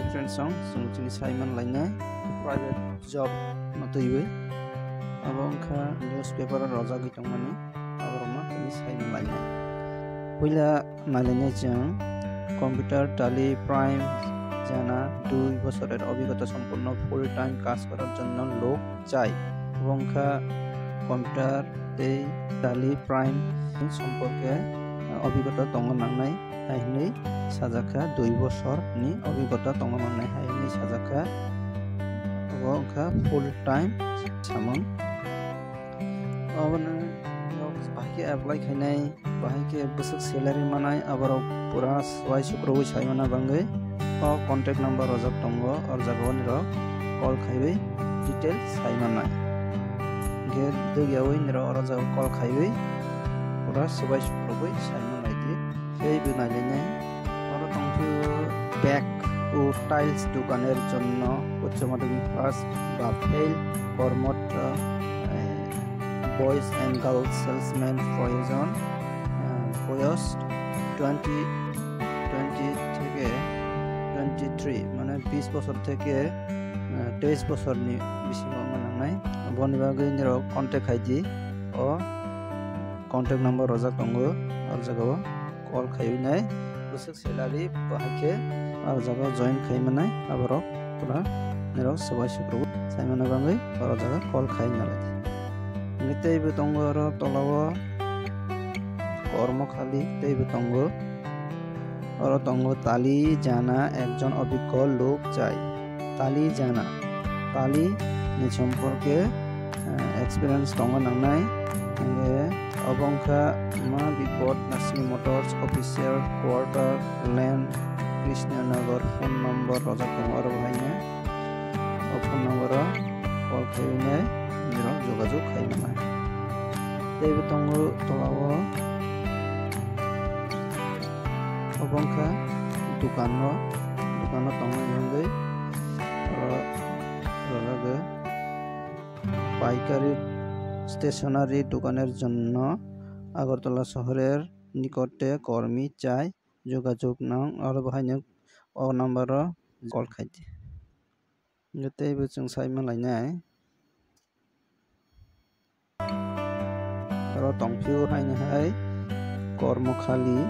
friends song sungchini Simon lainnya private job matuywe abong kha newspaper roja gitong mani aborma tini Simon lainnya puila nalainnya jang computer টালি prime জানা 2 বছরের অভিজ্ঞতা সম্পন্ন full time কাজ করার জন্য লোক চাই এবং কম্পিউটার টালি প্রাইম সম্পর্কে অভিজ্ঞতা দংনাंनाय हायनि साजाखा 2 বছরनि অভিজ্ঞতা दंनांनाय हायनि साजाखा এবং ফুল টাইম सामोन अबनो बाहायके एप्लाइ खायनाय बाहायके बोसोर सेलारि मानाय आबार पूरा सवाय शुक्रवार सायमना बांगै और कॉन्टैक्ट नंबर रजक दंगो और जागोनि रक कॉल खायबै डिटेल सायमनाय गे दगियावै निरो रजक कॉल खायबै पूरा सवाय शुक्रवार सायमनाय दि এই বিনালিনে और तंफु बैक ও টাইলস দোকানের জন্য উচ্চ মাধ্যমিক পাস বা ফেল কর্মরত বয়েজ এন্ড গার্লস সেলসম্যান প্রয়োজন বয়স 20 থেকে 23 মানে 20 বছর থেকে 23 বছরনি বেশি মানাंनाय বনিবাগै নিরো কন্টাক্ट आईडी ও कॉन्टैक्ट नंबर रजक दंगो और जागाव कॉल खायनाय बोसोर सेलारि बाहायके और जागा जॉइन खायमानाय आबार पूरा निरक सबाय शुक्रवार सायमाना बांगै और जागा कॉल खायनालाय नितेबो दंगो और तलाव কর্মখালি तेबो दंगो और दंगो ताली जाना एकजन अभिज्ञ लोक चाই ताली जाना ताली नि सम्पर्के एक्सपीरियंस दंनांनाय अबंखा मा बिपद नासनी motors officer quarter land Krishnanagar phone number रजक और भाईने फोन नंबर कॉल खायने निरक जोगाजोग खायमानाय तेबो दंगो तलाव अबंखा दुकान तंगै मंगै और पाइकारी स्टेशनारि দোকানের জন্য আগরতলা শহরের নিকটে কর্মী চাই যোগাযোগ নাও আর বাহাयनो অ নাম্বার কল খাইতে গতেबो जों सायमालायनाय और तंफिउ हायनोहाय কর্মখালি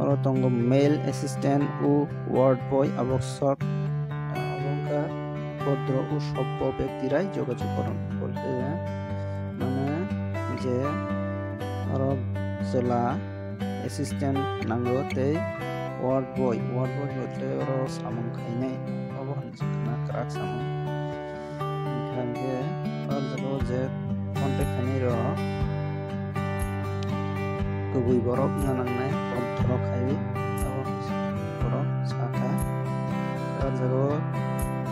और तंगो मेल असिस्टेंट ও ওয়ার্ড বয় আবশ্যক অবংকা ভদ্র ও সভ্য ব্যক্তিরাই যোগাযোগ করুন বলতে মানে যে और जेला असिस्टेंट नांगो ते वार्ड बॉय बोलते और सामन खायनाय अब हनजना क्राक सामन खानगे और जगो जे कॉन्टैक्ट खायनाय र गुबै बरफ नांनाय बंधर खायबै और बरफ साखा और जगो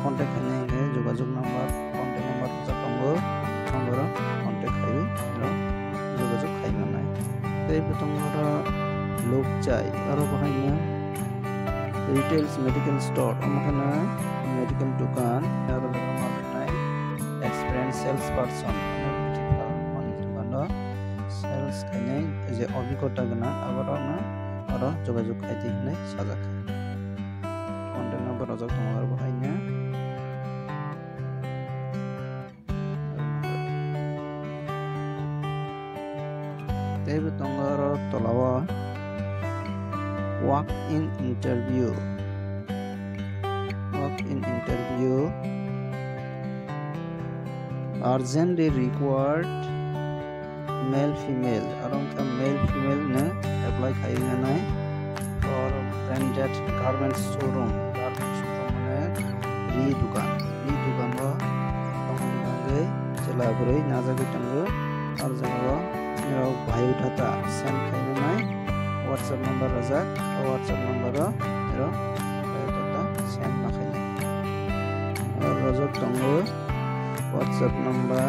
कॉन्टैक्ट खायनाय जोगाजोग नंबर कॉन्टैक्ट नंबर जातंगो नंबर कॉन्टैक्ट खायबै र जोगाजोग खायमानाय तेबो दंगो लोक चाই और बाहायनो रिटेल्स मेडिकल स्टोर अमखाना मेडिकल दुकान और मार्केटाय एक्सपीरियंस सेल्स पर्सन दुकान सेल्स खायनाय जे अभिज्ञता गोनां आबारावनो और जोगाजोग खायदि होननाय साजाखा कॉन्टैक्ट नंबर रजक दङ और बाहायनो तेबो दंगो और तलाव walk in interview urgently required male female और उनका male female ने apply खायनाय और branded garment showroom माने री दुकान रो तंगै चलाब्रै नाजागैतंगो और जगो निरक बायोडाटा सेंड खायनाय व्हाट्सएप नंबर रजक व्हाट्सएप नंबर निरक बायोडाटा सेंड खायनाय और रजक दंगो व्हाट्सएप नंबर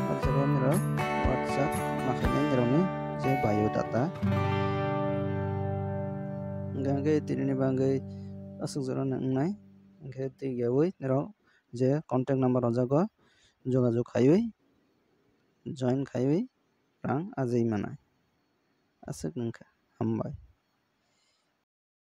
और जगो निरक व्हाट्सएप खायनाय निरकनि जे बायोडाटा गंगे तिरिनि बांगै असुक जरा नांनाय गंगे तिगावै निरक जे कॉन्टैक्ट नंबर रजक जोगाजोग खायबै जॉइन खायबै रां आजै मानाय आसक नोंखा हामबाय।